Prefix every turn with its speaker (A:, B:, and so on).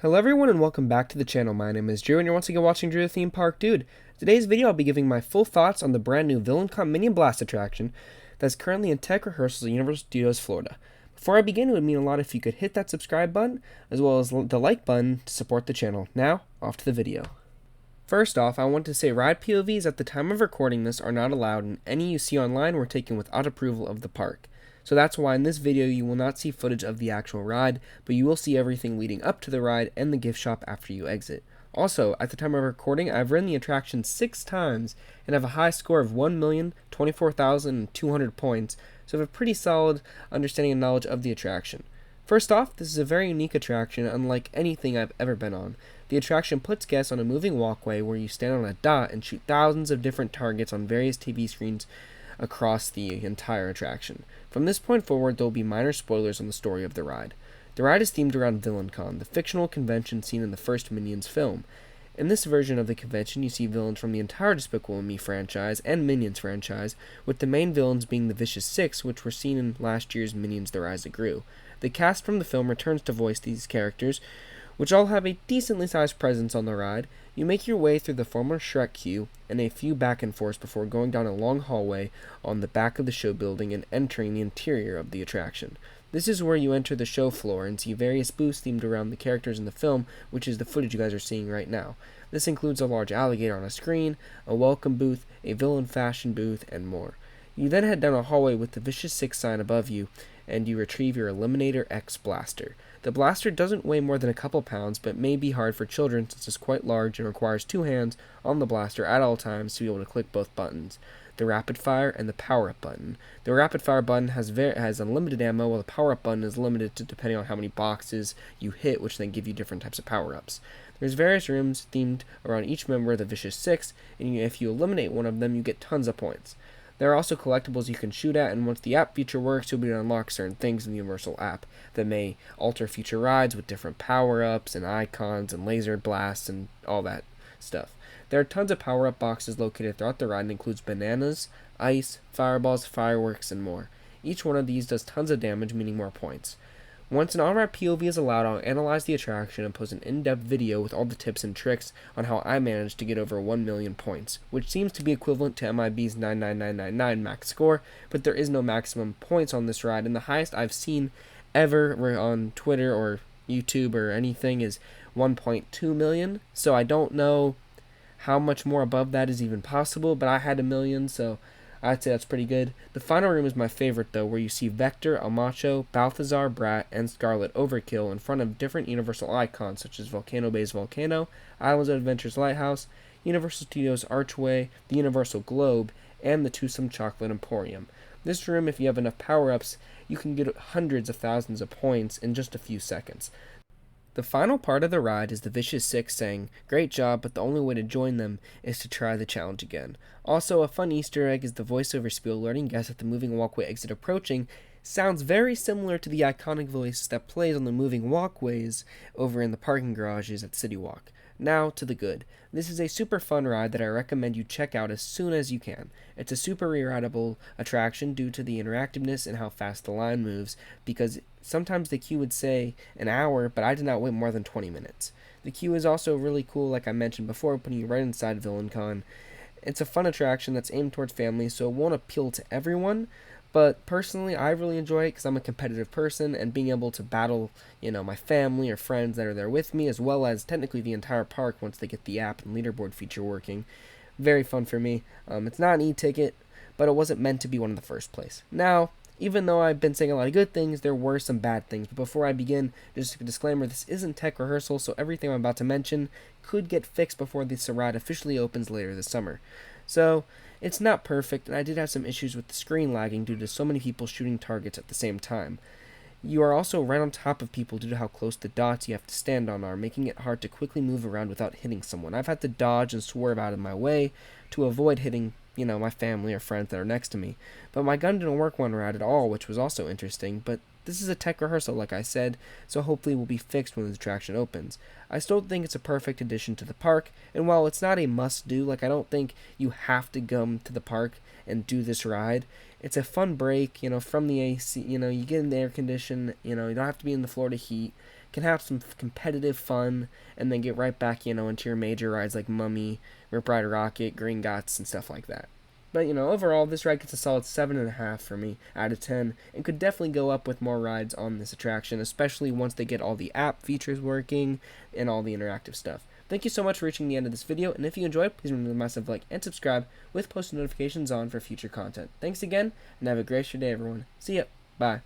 A: Hello everyone and welcome back to the channel. My name is Drew and you're once again watching Drew the Theme Park Dude. Today's video I'll be giving my full thoughts on the brand new VillainCon Minion Blast attraction that's currently in tech rehearsals at Universal Studios Florida. Before I begin, it would mean a lot if you could hit that subscribe button as well as the like button to support the channel. Now, off to the video. First off, I want to say ride POVs at the time of recording this are not allowed, and any you see online were taken without approval of the park. So that's why in this video you will not see footage of the actual ride, but you will see everything leading up to the ride and the gift shop after you exit. Also, at the time of recording, I've ridden the attraction 6 times and have a high score of 1,024,200 points, so I have a pretty solid understanding and knowledge of the attraction. First off, this is a very unique attraction, unlike anything I've ever been on. The attraction puts guests on a moving walkway where you stand on a dot and shoot thousands of different targets on various TV screens across the entire attraction. From this point forward, there will be minor spoilers on the story of the ride. The ride is themed around VillainCon, the fictional convention seen in the first Minions film. In this version of the convention, you see villains from the entire Despicable Me franchise and Minions franchise, with the main villains being the Vicious Six, which were seen in last year's Minions: The Rise of Gru. The cast from the film returns to voice these characters, which all have a decently sized presence on the ride. You make your way through the former Shrek queue and a few back and forths before going down a long hallway on the back of the show building and entering the interior of the attraction. This is where you enter the show floor and see various booths themed around the characters in the film, which is the footage you guys are seeing right now. This includes a large alligator on a screen, a welcome booth, a villain fashion booth, and more. You then head down a hallway with the Vicious Six sign above you, and you retrieve your Eliminator X blaster. The blaster doesn't weigh more than a couple pounds, but may be hard for children since it's quite large and requires 2 hands on the blaster at all times to be able to click both buttons, the rapid fire and the power up button. The rapid fire button has unlimited ammo, while the power up button is limited to depending on how many boxes you hit, which then give you different types of power ups. There's various rooms themed around each member of the Vicious Six, and if you eliminate one of them, you get tons of points. There are also collectibles you can shoot at, and once the app feature works, you'll be able to unlock certain things in the Universal app that may alter future rides with different power-ups and icons and laser blasts and all that stuff. There are tons of power-up boxes located throughout the ride and includes bananas, ice, fireballs, fireworks, and more. Each one of these does tons of damage, meaning more points. Once an on-ride POV is allowed, I'll analyze the attraction and post an in-depth video with all the tips and tricks on how I managed to get over 1 million points, which seems to be equivalent to MIB's 99999 max score, but there is no maximum points on this ride, and the highest I've seen ever on Twitter or YouTube or anything is 1.2 million, so I don't know how much more above that is even possible, but I had 1 million, so I'd say that's pretty good. The final room is my favorite though, where you see Vector, Amacho, Balthazar, Brat, and Scarlet Overkill in front of different Universal icons such as Volcano Bay's Volcano, Islands of Adventure's Lighthouse, Universal Studios Archway, the Universal Globe, and the Twosome Chocolate Emporium. This room, if you have enough power-ups, you can get hundreds of thousands of points in just a few seconds. The final part of the ride is the Vicious Six saying, "Great job, but the only way to join them is to try the challenge again." Also, a fun Easter egg is the voiceover spiel alerting guests that the moving walkway exit approaching sounds very similar to the iconic voice that plays on the moving walkways over in the parking garages at City Walk. Now to the good. This is a super fun ride that I recommend you check out as soon as you can. It's a super re-rideable attraction due to the interactiveness and how fast the line moves, because sometimes the queue would say an hour, but I did not wait more than 20 minutes. The queue is also really cool, like I mentioned before, putting you right inside VillainCon. It's a fun attraction that's aimed towards families, so it won't appeal to everyone, but personally, I really enjoy it because I'm a competitive person, and being able to battle, my family or friends that are there with me, as well as technically the entire park once they get the app and leaderboard feature working. Very fun for me. It's not an e-ticket, but it wasn't meant to be one in the first place. Now, even though I've been saying a lot of good things, there were some bad things. But before I begin, just a disclaimer, this isn't tech rehearsal, so everything I'm about to mention could get fixed before this ride officially opens later this summer. So, it's not perfect, and I did have some issues with the screen lagging due to so many people shooting targets at the same time. You are also right on top of people due to how close the dots you have to stand on are, making it hard to quickly move around without hitting someone. I've had to dodge and swerve out of my way to avoid hitting, my family or friends that are next to me. But my gun didn't work one ride at all, which was also interesting, but this is a tech rehearsal, like I said, so hopefully it will be fixed when the attraction opens. I still think it's a perfect addition to the park, and while it's not a must-do, I don't think you have to come to the park and do this ride. It's a fun break, from the AC, you get in the air condition, you don't have to be in the Florida heat. can have some competitive fun, and then get right back, into your major rides like Mummy, Rip Ride Rocket, Green Gots, and stuff like that. But, overall, this ride gets a solid 7.5 for me out of 10, and could definitely go up with more rides on this attraction, especially once they get all the app features working and all the interactive stuff. Thank you so much for reaching the end of this video, and if you enjoyed, please remember to massive like and subscribe with post notifications on for future content. Thanks again, and have a great day, everyone. See ya. Bye.